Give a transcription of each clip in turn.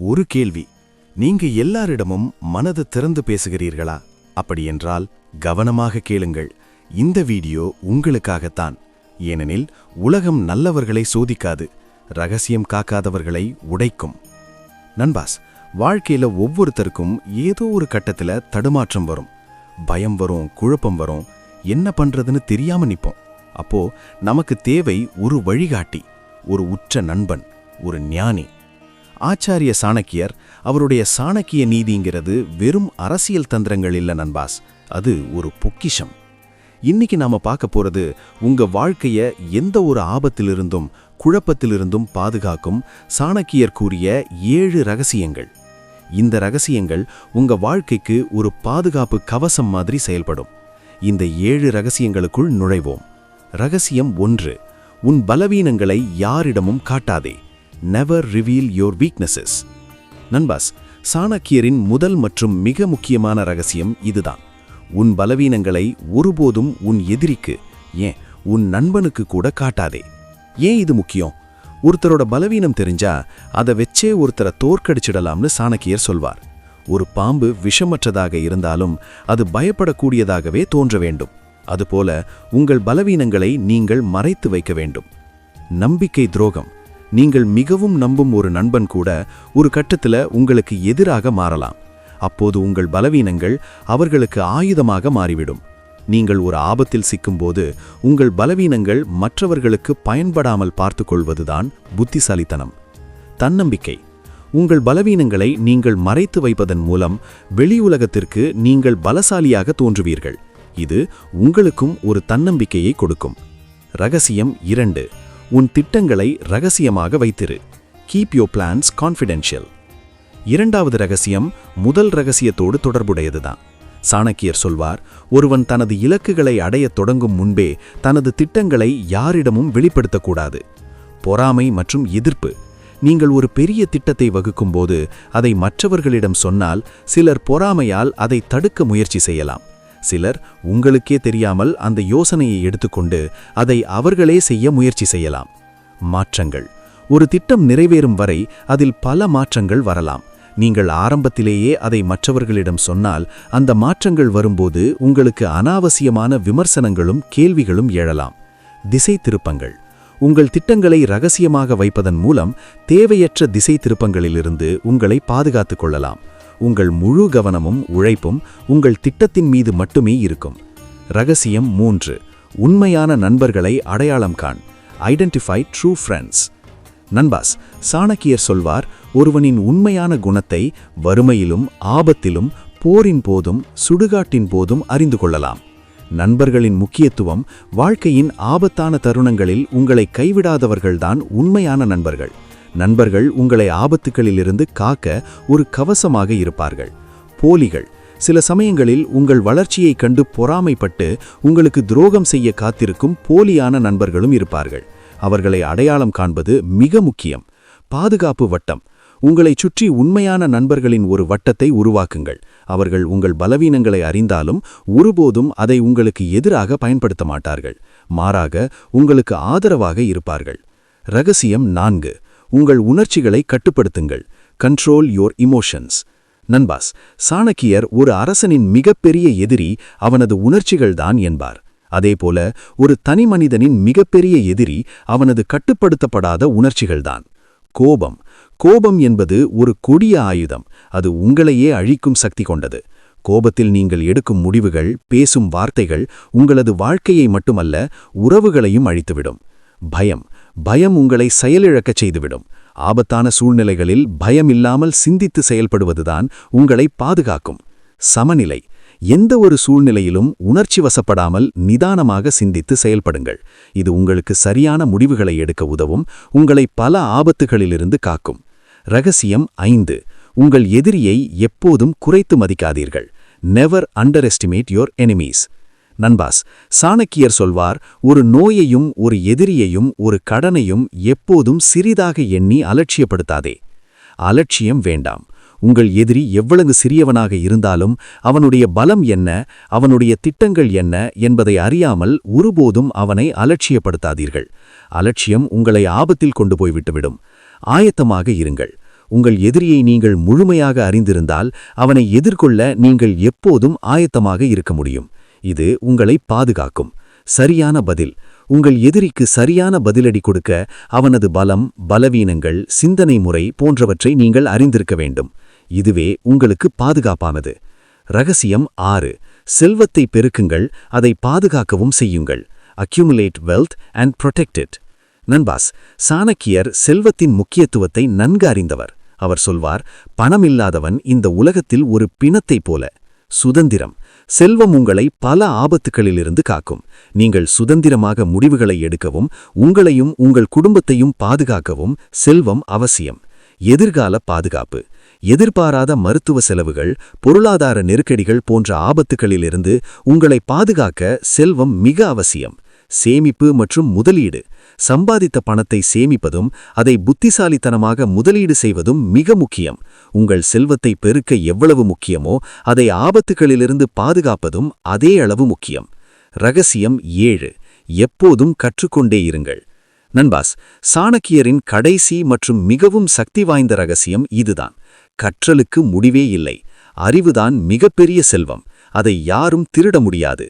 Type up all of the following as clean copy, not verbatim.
ஒரு கேள்வி. நீங்க எல்லாரிடமும் மனது திறந்து பேசுகிறீர்களா? அப்படியென்றால் கவனமாக கேளுங்கள். இந்த வீடியோ உங்களுக்காகத்தான். ஏனெனில் உலகம் நல்லவர்களை சோதிக்காது, ரகசியம் காக்காதவர்களை உடைக்கும். நண்பாஸ், வாழ்க்கையில ஒவ்வொருத்தருக்கும் ஏதோ ஒரு கட்டத்துல தடுமாற்றம் வரும். பயம் வரும், குழப்பம் வரும், என்ன பண்றதுன்னு தெரியாம நிப்போம். அப்போ நமக்கு தேவை ஒரு வழிகாட்டி, ஒரு உற்ற நண்பன், ஒரு ஞானி. ஆச்சாரிய சாணக்கியர் அவருடைய சாணக்கிய நீதிங்கிறது வெறும் அரசியல் தந்திரங்கள் இல்ல நண்பாஸ், அது ஒரு பொக்கிஷம். இன்னைக்கு நாம பார்க்க போறது உங்க வாழ்க்கைய எந்த ஒரு ஆபத்திலிருந்தும் குழப்பத்திலிருந்தும் பாதுகாக்கும் சாணக்கியர் கூறிய 7 ரகசியங்கள். இந்த ரகசியங்கள் உங்க வாழ்க்கைக்கு ஒரு பாதுகாப்பு கவசம் மாதிரி செயல்படும். இந்த 7 ரகசியங்களுக்குள் நுழைவோம். ரகசியம் 1. உன் பலவீனங்களை யாரிடமும் காட்டாதே. Never reveal your weaknesses. நண்பாஸ், சாணக்கியரின் முதல் மற்றும் மிக முக்கியமான ரகசியம் இதுதான். உன் பலவீனங்களை ஒருபோதும் உன் எதிரிக்கு, ஏன் உன் நண்பனுக்கு கூட காட்டாதே. ஏன் இது முக்கியம்? ஒருத்தரோட பலவீனம் தெரிஞ்சா அதை வச்சே ஒருத்தரை தோற்கடிச்சிடலாம்னு சாணக்கியர் சொல்வார். ஒரு பாம்பு விஷமற்றதாக இருந்தாலும் அது பயப்படக்கூடியதாகவே தோன்ற வேண்டும். அதுபோல உங்கள் பலவீனங்களை நீங்கள் மறைத்து வைக்க வேண்டும். நம்பிக்கை துரோகம். நீங்கள் மிகவும் நம்பும் ஒரு நண்பன் கூட ஒரு கட்டத்துல உங்களுக்கு எதிராக மாறலாம். அப்போது உங்கள் பலவீனங்கள் அவர்களுக்கு ஆயுதமாக மாறிவிடும். நீங்கள் ஒரு ஆபத்தில் சிக்கும்போது உங்கள் பலவீனங்கள் மற்றவர்களுக்கு பயன்படாமல் பார்த்து கொள்வதுதான் புத்திசாலித்தனம். தன்னம்பிக்கை. உங்கள் பலவீனங்களை நீங்கள் மறைத்து வைப்பதன் மூலம் வெளியுலகத்திற்கு நீங்கள் பலசாலியாக தோன்றுவீர்கள். இது உங்களுக்கும் ஒரு தன்னம்பிக்கையை கொடுக்கும். ரகசியம் 2. உன் திட்டங்களை ரகசியமாக வைத்திரு. Keep your plans confidential. இரண்டாவது ரகசியம் முதல் ரகசியத்தோடு தொடர்புடையதுதான். சாணக்கியர் சொல்வார், ஒருவன் தனது இலக்குகளை அடையத் தொடங்கும் முன்பே தனது திட்டங்களை யாரிடமும் வெளிப்படுத்தக்கூடாது. பொறாமை மற்றும் எதிர்ப்பு. நீங்கள் ஒரு பெரிய திட்டத்தை வகுக்கும்போது அதை மற்றவர்களிடம் சொன்னால் சிலர் பொறாமையால் அதை தடுக்க முயற்சி செய்யலாம். சிலர் உங்களுக்கே தெரியாமல் அந்த யோசனையை எடுத்துக்கொண்டு அதை அவர்களே செய்ய முயற்சி செய்யலாம். மாற்றங்கள். ஒரு திட்டம் நிறைவேறும் வரை அதில் பல மாற்றங்கள் வரலாம். நீங்கள் ஆரம்பத்திலேயே அதை மற்றவர்களிடம் சொன்னால் அந்த மாற்றங்கள் வரும்போது உங்களுக்கு அனாவசியமான விமர்சனங்களும் கேள்விகளும் எழலாம். திசை திருப்பங்கள். உங்கள் திட்டங்களை ரகசியமாக வைப்பதன் மூலம் தேவையற்ற திசை திருப்பங்களிலிருந்து உங்களை பாதுகாத்துக் கொள்ளலாம். உங்கள் முழு கவனமும் உழைப்பும் உங்கள் திட்டத்தின் மீது மட்டுமே இருக்கும். ரகசியம் 3. உண்மையான நண்பர்களை அடையாளம் காண். Identify true friends. நண்பாஸ், சாணக்கியர் சொல்வார், ஒருவனின் உண்மையான குணத்தை வறுமையிலும் ஆபத்திலும் போரின் போதும் சுடுகாட்டின் போதும் அறிந்து கொள்ளலாம். நண்பர்களின் முக்கியத்துவம். வாழ்க்கையின் ஆபத்தான தருணங்களில் உங்களை கைவிடாதவர்கள்தான் உண்மையான நண்பர்கள். நண்பர்கள் உங்களை ஆபத்துகளிலிருந்து காக்க ஒரு கவசமாக இருப்பார்கள். போலிகள். சில சமயங்களில் உங்கள் வளர்ச்சியை கண்டு பொறாமைப்பட்டு உங்களுக்கு துரோகம் செய்ய காத்திருக்கும் போலியான நண்பர்களும் இருப்பார்கள். அவர்களை அடையாளம் காண்பது மிக முக்கியம். பாதுகாப்பு வட்டம். உங்களை சுற்றி உண்மையான நண்பர்களின் ஒரு வட்டத்தை உருவாக்குங்கள். அவர்கள் உங்கள் பலவீனங்களை அறிந்தாலும் ஒருபோதும் அதை உங்களுக்கு எதிராக பயன்படுத்த மாட்டார்கள். மாறாக உங்களுக்கு ஆதரவாக இருப்பார்கள். ரகசியம் 4. உங்கள் உணர்ச்சிகளை கட்டுப்படுத்துங்கள். Control your emotions. நண்பாஸ், சாணக்கியர் ஒரு அரசனின் மிகப்பெரிய எதிரி அவனது உணர்ச்சிகள்தான் என்பார். அதேபோல ஒரு தனி மனிதனின் மிகப்பெரிய எதிரி அவனது கட்டுப்படுத்தப்படாத உணர்ச்சிகள்தான். கோபம். கோபம் என்பது ஒரு கொடிய ஆயுதம். அது உங்களையே அழிக்கும் சக்தி கொண்டது. கோபத்தில் நீங்கள் எடுக்கும் முடிவுகள், பேசும் வார்த்தைகள் உங்களது வாழ்க்கையை மட்டுமல்ல உறவுகளையும் அழித்துவிடும். பயம். பயம் உங்களை செயலிழக்கச் செய்துவிடும். ஆபத்தான சூழ்நிலைகளில் பயம் இல்லாமல் சிந்தித்து செயல்படுவதுதான் உங்களை பாதுகாக்கும். சமநிலை. எந்த ஒரு சூழ்நிலையிலும் உணர்ச்சி வசப்படாமல் நிதானமாக சிந்தித்து செயல்படுங்கள். இது உங்களுக்கு சரியான முடிவுகளை எடுக்க உதவும், உங்களை பல ஆபத்துகளிலிருந்து காக்கும். ரகசியம் 5. உங்கள் எதிரியை எப்போதும் குறைத்து மதிக்காதீர்கள். Never underestimate your enemies. நண்பாஸ், சாணக்கியர் சொல்வார், ஒரு நோயையும் ஒரு எதிரியையும் ஒரு கடனையும் எப்போதும் சிறிதாக எண்ணி அலட்சியப்படுத்தாதே. அலட்சியம் வேண்டாம். உங்கள் எதிரி எவ்வளவு சிறியவனாக இருந்தாலும் அவனுடைய பலம் என்ன, அவனுடைய திட்டங்கள் என்ன என்பதை அறியாமல் ஒருபோதும் அவனை அலட்சியப்படுத்தாதீர்கள். அலட்சியம் உங்களை ஆபத்தில் கொண்டு போய்விட்டுவிடும். ஆயத்தமாக இருங்கள். உங்கள் எதிரியை நீங்கள் முழுமையாக அறிந்திருந்தால் அவனை எதிர்கொள்ள நீங்கள் எப்போதும் ஆயத்தமாக இருக்க முடியும். இது உங்களை பாதுகாக்கும். சரியான பதில். உங்கள் எதிரிக்கு சரியான பதிலடி கொடுக்க அவனது பலம், பலவீனங்கள், சிந்தனை முறை போன்றவற்றை நீங்கள் அறிந்திருக்க வேண்டும். இதுவே உங்களுக்கு பாதுகாப்பானது. ரகசியம் 6. செல்வத்தை பெருக்குங்கள், அதை பாதுகாக்கவும் செய்யுங்கள். Accumulate wealth and protect it. நண்பாஸ், சாணக்கியர் செல்வத்தின் முக்கியத்துவத்தை நன்கு அறிந்தவர். அவர் சொல்வார், பணமில்லாதவன் இந்த உலகத்தில் ஒரு பிணத்தைப் போல. சுதந்திரம். செல்வம் உங்களை பல ஆபத்துகளிலிருந்து காக்கும். நீங்கள் சுதந்திரமாக முடிவுகளை எடுக்கவும் உங்களையும் உங்கள் குடும்பத்தையும் பாதுகாக்கவும் செல்வம் அவசியம். எதிர்கால பாதுகாப்பு. எதிர்பாராத மருத்துவ செலவுகள், பொருளாதார நெருக்கடிகள் போன்ற ஆபத்துகளிலிருந்து உங்களை பாதுகாக்க செல்வம் மிக அவசியம். சேமிப்பு மற்றும் முதலீடு. சம்பாதித்த பணத்தை சேமிப்பதும் அதை புத்திசாலித்தனமாக முதலீடு செய்வதும் மிக முக்கியம். உங்கள் செல்வத்தை பெருக்க எவ்வளவு முக்கியமோ அதை ஆபத்துகளிலிருந்து பாதுகாப்பதும் அதே அளவு முக்கியம். ரகசியம் 7. எப்போதும் கற்றுக்கொண்டே இருங்கள். நண்பாஸ், சாணக்கியரின் கடைசி மற்றும் மிகவும் சக்தி வாய்ந்த ரகசியம் இதுதான். கற்றலுக்கு முடிவே இல்லை. அறிவுதான் மிகப்பெரிய செல்வம். அதை யாரும் திருட முடியாது.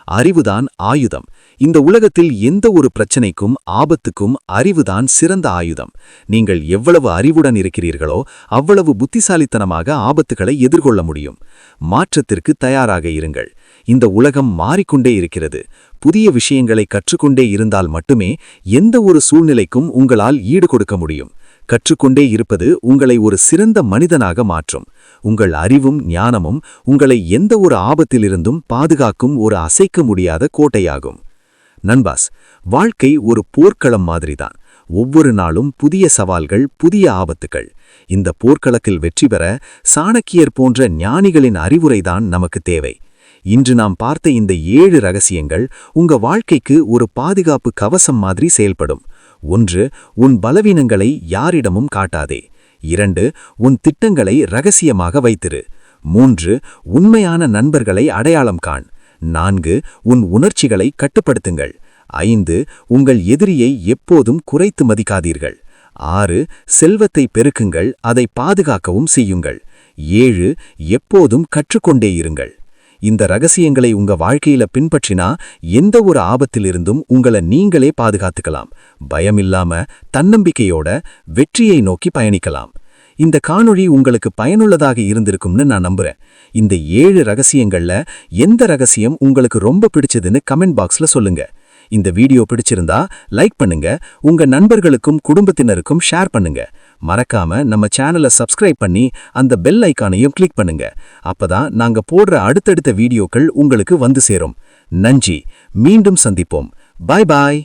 அறிவுதான் ஆயுதம். இந்த உலகத்தில் எந்த ஒரு பிரச்சனைக்கும் ஆபத்துக்கும் அறிவுதான் சிறந்த ஆயுதம். நீங்கள் எவ்வளவு அறிவுடன் இருக்கிறீர்களோ அவ்வளவு புத்திசாலித்தனமாக ஆபத்துகளை எதிர்கொள்ள முடியும். மாற்றத்திற்கு தயாராக இருங்கள். இந்த உலகம் மாறிக்கொண்டே இருக்கிறது. புதிய விஷயங்களை கற்றுக்கொண்டே இருந்தால் மட்டுமே எந்த ஒரு சூழ்நிலைக்கும் உங்களால் ஈடு கொடுக்க முடியும். கற்றுக்கொண்டே இருப்பது உங்களை ஒரு சிறந்த மனிதனாக மாற்றும். உங்கள் அறிவும் ஞானமும் உங்களை எந்த ஒரு ஆபத்திலிருந்தும் பாதுகாக்கும் ஒரு அசைக்க முடியாத கோட்டையாகும். நண்பாஸ், வாழ்க்கை ஒரு போர்க்களம் மாதிரிதான். ஒவ்வொரு நாளும் புதிய சவால்கள், புதிய ஆபத்துகள். இந்த போர்க்களத்தில் வெற்றி பெற சாணக்கியர் போன்ற ஞானிகளின் அறிவுரைதான் நமக்கு தேவை. இன்று நாம் பார்த்த இந்த 7 ரகசியங்கள் உங்க வாழ்க்கைக்கு ஒரு பாதுகாப்பு கவசம் மாதிரி செயல்படும். 1. உன் பலவீனங்களை யாரிடமும் காட்டாதே. 2. உன் திட்டங்களை ரகசியமாக வைத்திரு. 3. உண்மையான நண்பர்களை அடையாளம் காண். 4. உன் உணர்ச்சிகளை கட்டுப்படுத்துங்கள். 5. உங்கள் எதிரியை எப்போதும் குறைத்து மதிக்காதீர்கள். 6. செல்வத்தை பெருக்குங்கள், அதை பாதுகாக்கவும் செய்யுங்கள். 7. எப்போதும் கற்றுக்கொண்டே இருங்கள். இந்த ரகசியங்களை உங்க வாழ்க்கையில பின்பற்றினா எந்த ஒரு ஆபத்திலிருந்தும் உங்களை நீங்களே பாதுகாத்துக்கலாம். பயமில்லாம தன்னம்பிக்கையோட வெற்றியை நோக்கி பயணிக்கலாம். இந்த காணொளி உங்களுக்கு பயனுள்ளதாக இருந்திருக்கும்னு நான் நம்புறேன். இந்த 7 ரகசியங்கள்ல எந்த ரகசியம் உங்களுக்கு ரொம்ப பிடிச்சதுன்னு கமெண்ட் பாக்ஸ்ல சொல்லுங்க. இந்த வீடியோ பிடிச்சிருந்தா லைக் பண்ணுங்க, உங்க நண்பர்களுக்கும் குடும்பத்தினருக்கும் ஷேர் பண்ணுங்க. மறக்காம நம்ம சேனலை சப்ஸ்கிரைப் பண்ணி அந்த பெல் ஐகானையும் கிளிக் பண்ணுங்க. அப்பதான் நாங்க போடுற அடுத்தடுத்த வீடியோக்கள் உங்களுக்கு வந்து சேரும். நன்றி. மீண்டும் சந்திப்போம். பாய் பாய்.